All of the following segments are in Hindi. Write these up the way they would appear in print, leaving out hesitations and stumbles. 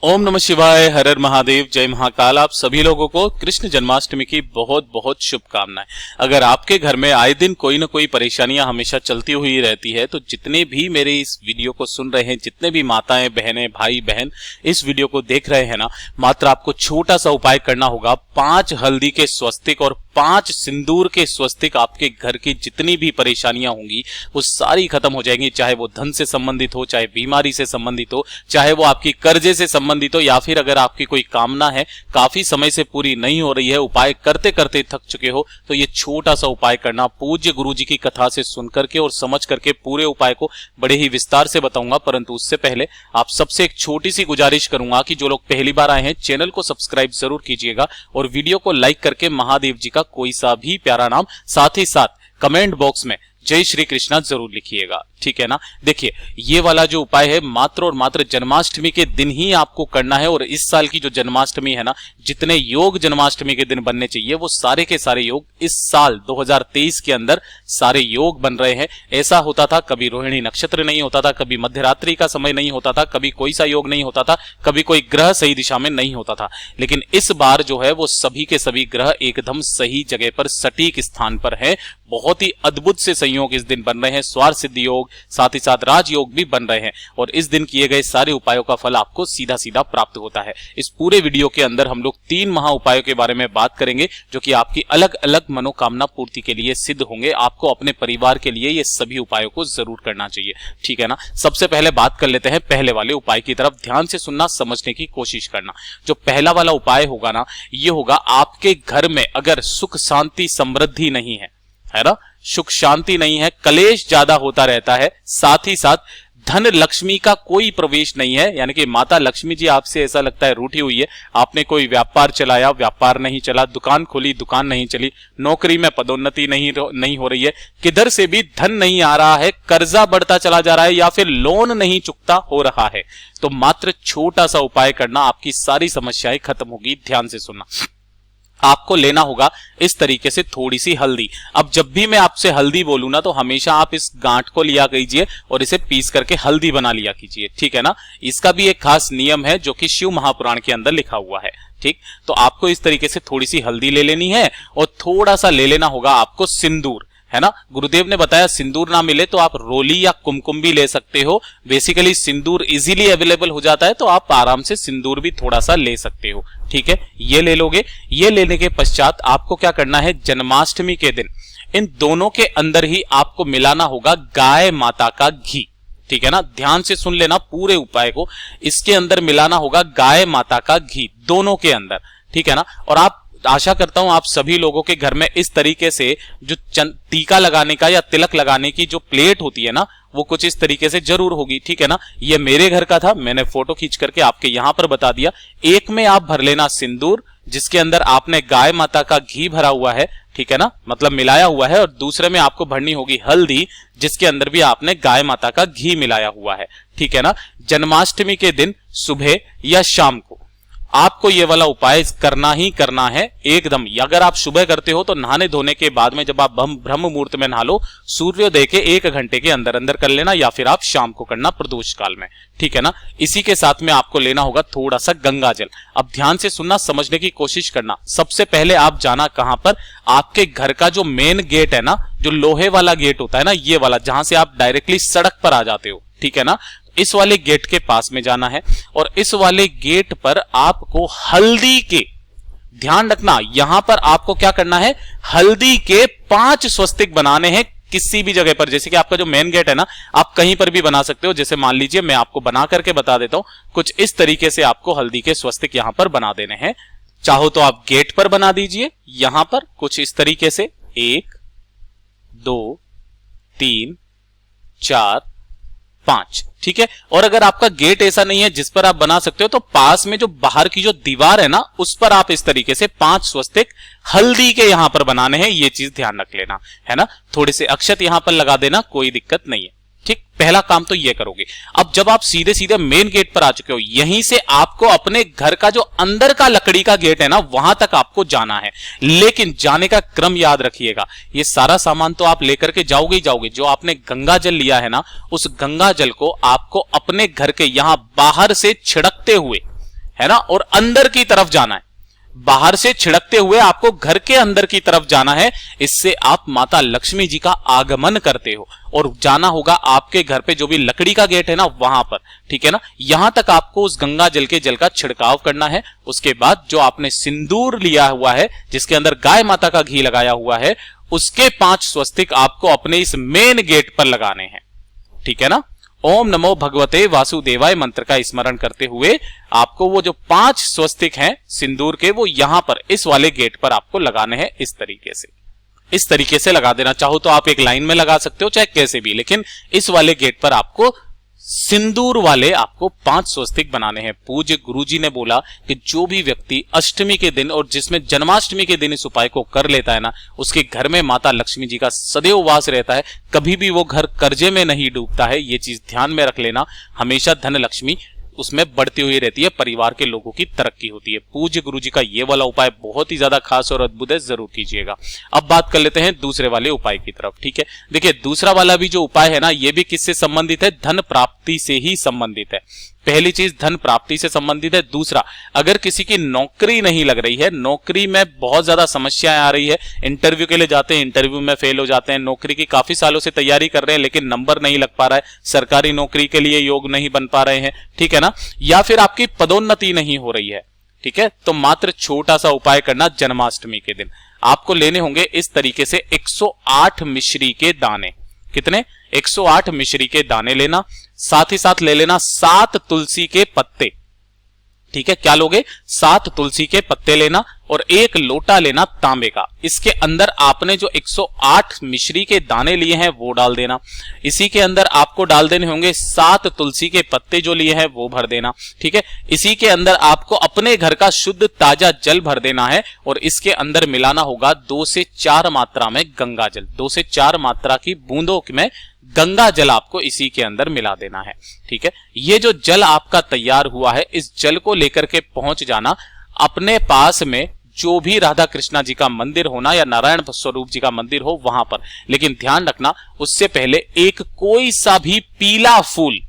ओम नमः शिवाय, हर हर महादेव, जय महाकाल। आप सभी लोगों को कृष्ण जन्माष्टमी की बहुत बहुत शुभकामनाएं। अगर आपके घर में आए दिन कोई ना कोई परेशानियां हमेशा चलती हुई रहती है, तो जितने भी मेरे इस वीडियो को सुन रहे हैं, जितने भी माताएं, बहनें, भाई बहन इस वीडियो को देख रहे हैं ना, मात्र आपको छोटा सा उपाय करना होगा। 5 हल्दी के स्वस्तिक और 5 सिंदूर के स्वस्तिक आपके घर की जितनी भी परेशानियां होंगी वो सारी खत्म हो जाएंगी। चाहे वो धन से संबंधित हो, चाहे बीमारी से संबंधित हो, चाहे वो आपकी कर्जे से संबंधित हो, या फिर अगर आपकी कोई कामना है काफी समय से पूरी नहीं हो रही है, उपाय करते करते थक चुके हो, तो ये छोटा सा उपाय करना। पूज्य गुरु जी की कथा से सुन करके और समझ करके पूरे उपाय को बड़े ही विस्तार से बताऊंगा। परंतु उससे पहले आप सबसे एक छोटी सी गुजारिश करूंगा कि जो लोग पहली बार आए हैं चैनल को सब्सक्राइब जरूर कीजिएगा और वीडियो को लाइक करके महादेव जी का कोई सा भी प्यारा नाम, साथ ही साथ कमेंट बॉक्स में जय श्री कृष्णा जरूर लिखिएगा, ठीक है ना। देखिए, ये वाला जो उपाय है मात्र और मात्र जन्माष्टमी के दिन ही आपको करना है। और इस साल की जो जन्माष्टमी है ना, जितने योग जन्माष्टमी के दिन बनने चाहिए वो सारे के सारे योग इस साल 2023 के अंदर सारे योग बन रहे हैं। ऐसा होता था, कभी रोहिणी नक्षत्र नहीं होता था, कभी मध्यरात्रि का समय नहीं होता था, कभी कोई सा योग नहीं होता था, कभी कोई ग्रह सही दिशा में नहीं होता था। लेकिन इस बार जो है वो सभी के सभी ग्रह एकदम सही जगह पर, सटीक स्थान पर है। बहुत ही अद्भुत से संयोग इस दिन बन रहे हैं। स्वार्थ सिद्धि योग, साथ ही साथ राजयोग भी बन रहे हैं और इस दिन किए गए सारे उपायों का फल आपको सीधा सीधा प्राप्त होता है। इस पूरे वीडियो के अंदर हम लोग 3 महा उपायों के बारे में बात करेंगे जो कि आपकी अलग अलग मनोकामना पूर्ति के लिए सिद्ध होंगे। आपको अपने परिवार के लिए ये सभी उपायों को जरूर करना चाहिए, ठीक है ना। सबसे पहले बात कर लेते हैं पहले वाले उपाय की तरफ। ध्यान से सुनना, समझने की कोशिश करना। जो पहला वाला उपाय होगा ना, ये होगा आपके घर में अगर सुख शांति समृद्धि नहीं है ना, सुख शांति नहीं है, कलेश ज्यादा होता रहता है, साथ ही साथ धन लक्ष्मी का कोई प्रवेश नहीं है, यानी कि माता लक्ष्मी जी आपसे ऐसा लगता है रूठी हुई है। आपने कोई व्यापार चलाया, व्यापार नहीं चला, दुकान खोली, दुकान नहीं चली, नौकरी में पदोन्नति नहीं हो रही है, किधर से भी धन नहीं आ रहा है, कर्जा बढ़ता चला जा रहा है, या फिर लोन नहीं चुकता हो रहा है, तो मात्र छोटा सा उपाय करना, आपकी सारी समस्याएं खत्म होगी। ध्यान से सुनना। आपको लेना होगा इस तरीके से थोड़ी सी हल्दी। अब जब भी मैं आपसे हल्दी बोलूं ना, तो हमेशा आप इस गांठ को लिया कीजिए और इसे पीस करके हल्दी बना लिया कीजिए, ठीक है ना। इसका भी एक खास नियम है जो कि शिव महापुराण के अंदर लिखा हुआ है, ठीक। तो आपको इस तरीके से थोड़ी सी हल्दी ले लेनी है और थोड़ा सा ले लेना होगा आपको सिंदूर, है ना। गुरुदेव ने बताया सिंदूर ना मिले तो आप रोली या कुमकुम भी ले सकते हो। बेसिकली सिंदूर इजीली अवेलेबल हो जाता है, तो आप आराम से सिंदूर भी थोड़ा सा ले सकते हो, ठीक है। ये ले लोगे। ये लेने के पश्चात आपको क्या करना है, जन्माष्टमी के दिन इन दोनों के अंदर ही आपको मिलाना होगा गाय माता का घी, ठीक है ना। ध्यान से सुन लेना पूरे उपाय को। इसके अंदर मिलाना होगा गाय माता का घी, दोनों के अंदर, ठीक है ना। और आप, आशा करता हूं आप सभी लोगों के घर में इस तरीके से जो टीका लगाने का या तिलक लगाने की जो प्लेट होती है ना, वो कुछ इस तरीके से जरूर होगी, ठीक है ना। ये मेरे घर का था, मैंने फोटो खींच करके आपके यहां पर बता दिया। एक में आप भर लेना सिंदूर, जिसके अंदर आपने गाय माता का घी भरा हुआ है, ठीक है ना, मतलब मिलाया हुआ है। और दूसरे में आपको भरनी होगी हल्दी, जिसके अंदर भी आपने गाय माता का घी मिलाया हुआ है, ठीक है ना। जन्माष्टमी के दिन सुबह या शाम को आपको ये वाला उपाय करना ही करना है एकदम। अगर आप सुबह करते हो तो नहाने धोने के बाद में, जब आप ब्रह्म मुहूर्त में नहा लो, सूर्योदय के 1 घंटे के अंदर अंदर कर लेना, या फिर आप शाम को करना प्रदोष काल में, ठीक है ना। इसी के साथ में आपको लेना होगा थोड़ा सा गंगा जल। अब ध्यान से सुनना, समझने की कोशिश करना। सबसे पहले आप जाना कहां पर, आपके घर का जो मेन गेट है ना, जो लोहे वाला गेट होता है ना, ये वाला, जहां से आप डायरेक्टली सड़क पर आ जाते हो, ठीक है ना, इस वाले गेट के पास में जाना है। और इस वाले गेट पर आपको हल्दी के, ध्यान रखना, यहां पर आपको क्या करना है, हल्दी के 5 स्वस्तिक बनाने हैं किसी भी जगह पर। जैसे कि आपका जो मेन गेट है ना, आप कहीं पर भी बना सकते हो। जैसे मान लीजिए मैं आपको बना करके बता देता हूं, कुछ इस तरीके से आपको हल्दी के स्वस्तिक यहां पर बना देने हैं। चाहो तो आप गेट पर बना दीजिए, यहां पर कुछ इस तरीके से 1 2 3 4 5, ठीक है। और अगर आपका गेट ऐसा नहीं है जिस पर आप बना सकते हो, तो पास में जो बाहर की जो दीवार है ना, उस पर आप इस तरीके से 5 स्वस्तिक हल्दी के यहां पर बनाने हैं। ये चीज ध्यान रख लेना, है ना। थोड़े से अक्षत यहां पर लगा देना, कोई दिक्कत नहीं है, ठीक। पहला काम तो ये करोगे। अब जब आप सीधे सीधे मेन गेट पर आ चुके हो, यहीं से आपको अपने घर का जो अंदर का लकड़ी का गेट है ना, वहां तक आपको जाना है। लेकिन जाने का क्रम याद रखिएगा। ये सारा सामान तो आप लेकर के जाओगे ही जाओगे। जो आपने गंगा जल लिया है ना, उस गंगा जल को आपको अपने घर के यहां बाहर से छिड़कते हुए, है ना, और अंदर की तरफ जाना है, बाहर से छिड़कते हुए आपको घर के अंदर की तरफ जाना है। इससे आप माता लक्ष्मी जी का आगमन करते हो और जाना होगा आपके घर पे जो भी लकड़ी का गेट है ना वहां पर, ठीक है ना। यहां तक आपको उस गंगा जल के जल का छिड़काव करना है। उसके बाद जो आपने सिंदूर लिया हुआ है जिसके अंदर गाय माता का घी लगाया हुआ है, उसके 5 स्वस्तिक आपको अपने इस मेन गेट पर लगाने हैं, ठीक है ना। ओम नमो भगवते वासुदेवाय मंत्र का स्मरण करते हुए आपको वो जो 5 स्वस्तिक हैं सिंदूर के, वो यहां पर इस वाले गेट पर आपको लगाने हैं। इस तरीके से लगा देना। चाहो तो आप एक लाइन में लगा सकते हो, चाहे कैसे भी, लेकिन इस वाले गेट पर आपको सिंदूर वाले आपको 5 स्वस्तिक बनाने हैं। पूज्य गुरुजी ने बोला कि जो भी व्यक्ति अष्टमी के दिन और जिसमें जन्माष्टमी के दिन इस उपाय को कर लेता है ना, उसके घर में माता लक्ष्मी जी का सदैव वास रहता है, कभी भी वो घर कर्जे में नहीं डूबता है। ये चीज ध्यान में रख लेना, हमेशा धन लक्ष्मी उसमें बढ़ती हुई रहती है, परिवार के लोगों की तरक्की होती है। पूज्य गुरुजी का ये वाला उपाय बहुत ही ज्यादा खास और अद्भुत है, जरूर कीजिएगा। अब बात कर लेते हैं दूसरे वाले उपाय की तरफ, ठीक है। देखिए दूसरा वाला भी जो उपाय है ना, ये भी किससे संबंधित है, धन प्राप्ति से ही संबंधित है। पहली चीज धन प्राप्ति से संबंधित है। दूसरा, अगर किसी की नौकरी नहीं लग रही है, नौकरी में बहुत ज्यादा समस्याएं आ रही है, इंटरव्यू के लिए जाते हैं, इंटरव्यू में फेल हो जाते हैं, नौकरी की काफी सालों से तैयारी कर रहे हैं लेकिन नंबर नहीं लग पा रहा है, सरकारी नौकरी के लिए योग नहीं बन पा रहे हैं, ठीक है ना, या फिर आपकी पदोन्नति नहीं हो रही है, ठीक है, तो मात्र छोटा सा उपाय करना। जन्माष्टमी के दिन आपको लेने होंगे इस तरीके से 108 मिश्री के दाने। कितने? 108 मिश्री के दाने लेना। साथ ही साथ ले लेना 7 तुलसी के पत्ते, ठीक है। क्या लोगे? 7 तुलसी के पत्ते लेना और 1 लोटा लेना तांबे का। इसके अंदर आपने जो 108 मिश्री के दाने लिए हैं वो डाल देना। इसी के अंदर आपको डाल देने होंगे 7 तुलसी के पत्ते जो लिए हैं वो भर देना, ठीक है। इसी के अंदर आपको अपने घर का शुद्ध ताजा जल भर देना है और इसके अंदर मिलाना होगा 2 से 4 मात्रा में गंगा जल। 2 से 4 मात्रा की बूंदों में गंगा जल आपको इसी के अंदर मिला देना है, ठीक है। ये जो जल आपका तैयार हुआ है, इस जल को लेकर के पहुंच जाना अपने पास में जो भी राधा कृष्णा जी का मंदिर होना या नारायण स्वरूप जी का मंदिर हो वहां पर। लेकिन ध्यान रखना, उससे पहले एक कोई सा भी पीला फूल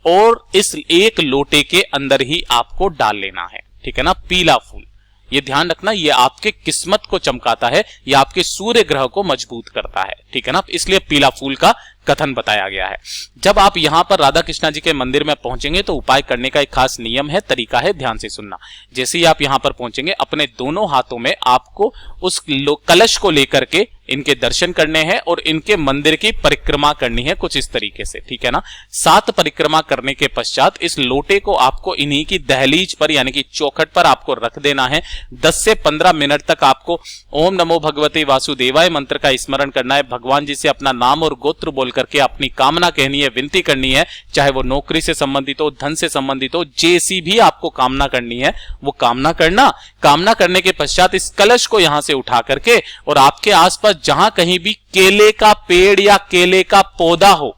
और इस 1 लोटे के अंदर ही आपको डाल लेना है, ठीक है ना। पीला फूल, ये ध्यान रखना, ये आपके किस्मत को चमकाता है, ये आपके सूर्य ग्रह को मजबूत करता है, ठीक है ना। इसलिए पीला फूल का कथन बताया गया है। जब आप यहां पर राधा कृष्णा जी के मंदिर में पहुंचेंगे तो उपाय करने का एक खास नियम है, तरीका है, ध्यान से सुनना। जैसे ही आप यहां पर पहुंचेंगे, अपने दोनों हाथों में आपको उस कलश को लेकर के इनके दर्शन करने हैं और इनके मंदिर की परिक्रमा करनी है कुछ इस तरीके से, ठीक है ना। 7 परिक्रमा करने के पश्चात इस लोटे को आपको इन्हीं की दहलीज पर यानी कि चौखट पर आपको रख देना है। 10 से 15 मिनट तक आपको ओम नमो भगवते वासुदेवाय मंत्र का स्मरण करना है। भगवान जी से अपना नाम और गोत्र बोल करके अपनी कामना कहनी है, विनती करनी है, चाहे वो नौकरी से संबंधित हो, धन से संबंधित हो, जैसी भी आपको कामना करनी है वो कामना करना। कामना करने के पश्चात इस कलश को यहां से उठा करके और आपके आसपास जहां कहीं भी केले का पेड़ या केले का पौधा हो,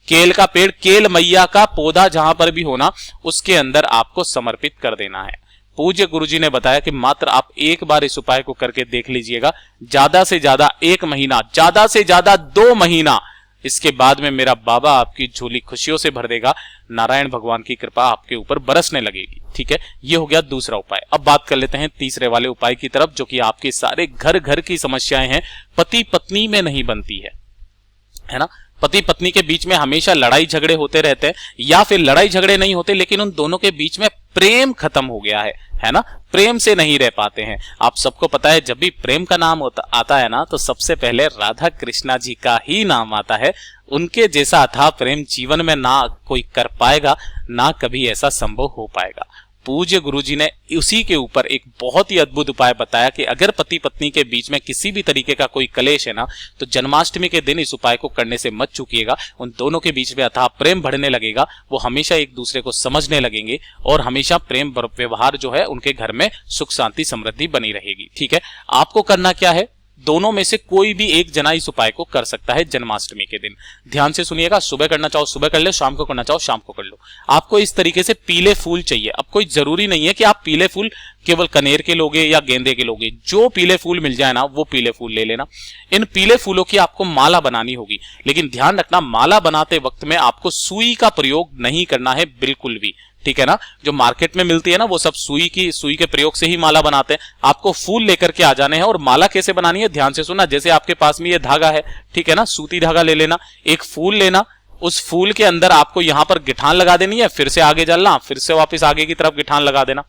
केल का पेड़, केल मैया का पौधा जहां पर भी होना, उसके अंदर आपको समर्पित कर देना है। पूज्य गुरुजी ने बताया कि मात्र आप एक बार इस उपाय को करके देख लीजिएगा, ज्यादा से ज्यादा 1 महीना, ज्यादा से ज्यादा 2 महीना, इसके बाद में मेरा बाबा आपकी झोली खुशियों से भर देगा, नारायण भगवान की कृपा आपके ऊपर बरसने लगेगी, ठीक है। ये हो गया दूसरा उपाय। अब बात कर लेते हैं तीसरे वाले उपाय की तरफ, जो कि आपके सारे घर घर की समस्याएं हैं, पति पत्नी में नहीं बनती है ना। पति पत्नी के बीच में हमेशा लड़ाई झगड़े होते रहते हैं, या फिर लड़ाई झगड़े नहीं होते लेकिन उन दोनों के बीच में प्रेम खत्म हो गया है ना, प्रेम से नहीं रह पाते हैं। आप सबको पता है जब भी प्रेम का नाम आता है ना, तो सबसे पहले राधा कृष्णा जी का ही नाम आता है। उनके जैसा अथाह प्रेम जीवन में ना कोई कर पाएगा, ना कभी ऐसा संभव हो पाएगा। पूज्य गुरुजी ने उसी के ऊपर एक बहुत ही अद्भुत उपाय बताया कि अगर पति पत्नी के बीच में किसी भी तरीके का कोई कलेश है ना, तो जन्माष्टमी के दिन इस उपाय को करने से मत चूकिएगा। उन दोनों के बीच में अथाह प्रेम बढ़ने लगेगा, वो हमेशा एक दूसरे को समझने लगेंगे और हमेशा प्रेम व्यवहार जो है उनके घर में सुख शांति समृद्धि बनी रहेगी, ठीक है। आपको करना क्या है, दोनों में से कोई भी एक जना इस उपाय को कर सकता है जन्माष्टमी के दिन। ध्यान से सुनिएगा, सुबह करना चाहो सुबह कर ले, शाम को करना चाहो शाम को कर लो। आपको इस तरीके से पीले फूल चाहिए। अब कोई जरूरी नहीं है कि आप पीले फूल केवल कनेर के लोगे या गेंदे के लोगे, जो पीले फूल मिल जाए ना वो पीले फूल ले लेना। इन पीले फूलों की आपको माला बनानी होगी, लेकिन ध्यान रखना माला बनाते वक्त में आपको सुई का प्रयोग नहीं करना है बिल्कुल भी, ठीक है ना। जो मार्केट में मिलती है ना वो सब सुई के प्रयोग से ही माला बनाते हैं। आपको फूल लेकर के आ जाने हैं। और माला कैसे बनानी है ध्यान से सुनना। जैसे आपके पास में ये धागा है, ठीक है ना, सूती धागा ले लेना, एक फूल लेना, उस फूल के अंदर आपको यहां पर गिठान लगा देनी है, फिर से आगे चलना, फिर से वापस आगे की तरफ गिठान लगा देना।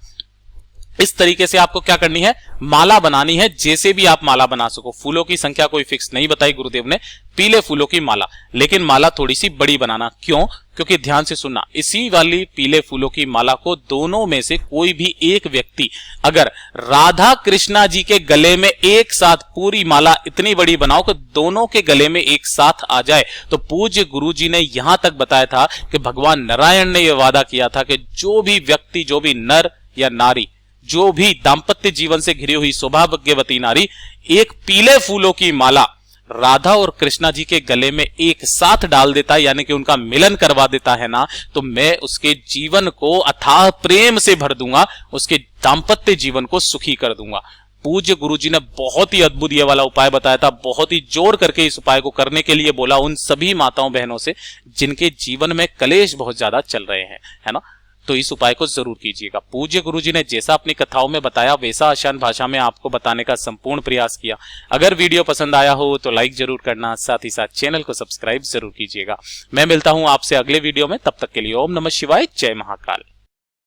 इस तरीके से आपको क्या करनी है, माला बनानी है। जैसे भी आप माला बना सको, फूलों की संख्या कोई फिक्स नहीं बताई गुरुदेव ने, पीले फूलों की माला, लेकिन माला थोड़ी सी बड़ी बनाना। क्यों? क्योंकि ध्यान से सुनना, इसी वाली पीले फूलों की माला को दोनों में से कोई भी एक व्यक्ति अगर राधा कृष्णा जी के गले में एक साथ पूरी माला इतनी बड़ी बनाओ कि दोनों के गले में एक साथ आ जाए, तो पूज्य गुरु जी ने यहां तक बताया था कि भगवान नारायण ने यह वादा किया था कि जो भी व्यक्ति, जो भी नर या नारी, जो भी दाम्पत्य जीवन से घिरी हुई सौभाग्यवती नारी एक पीले फूलों की माला राधा और कृष्णा जी के गले में एक साथ डाल देता है, यानी कि उनका मिलन करवा देता है ना, तो मैं उसके जीवन को अथाह प्रेम से भर दूंगा, उसके दाम्पत्य जीवन को सुखी कर दूंगा। पूज्य गुरु जी ने बहुत ही अद्भुत ये वाला उपाय बताया था, बहुत ही जोर करके इस उपाय को करने के लिए बोला उन सभी माताओं बहनों से जिनके जीवन में कलेश बहुत ज्यादा चल रहे हैं, है ना। तो इस उपाय को जरूर कीजिएगा। पूज्य गुरु जी ने जैसा अपनी कथाओं में बताया वैसा आसान भाषा में आपको बताने का संपूर्ण प्रयास किया। अगर वीडियो पसंद आया हो तो लाइक जरूर करना, साथ ही साथ चैनल को सब्सक्राइब जरूर कीजिएगा। मैं मिलता हूं आपसे अगले वीडियो में, तब तक के लिए ओम नमः शिवाय, जय महाकाल।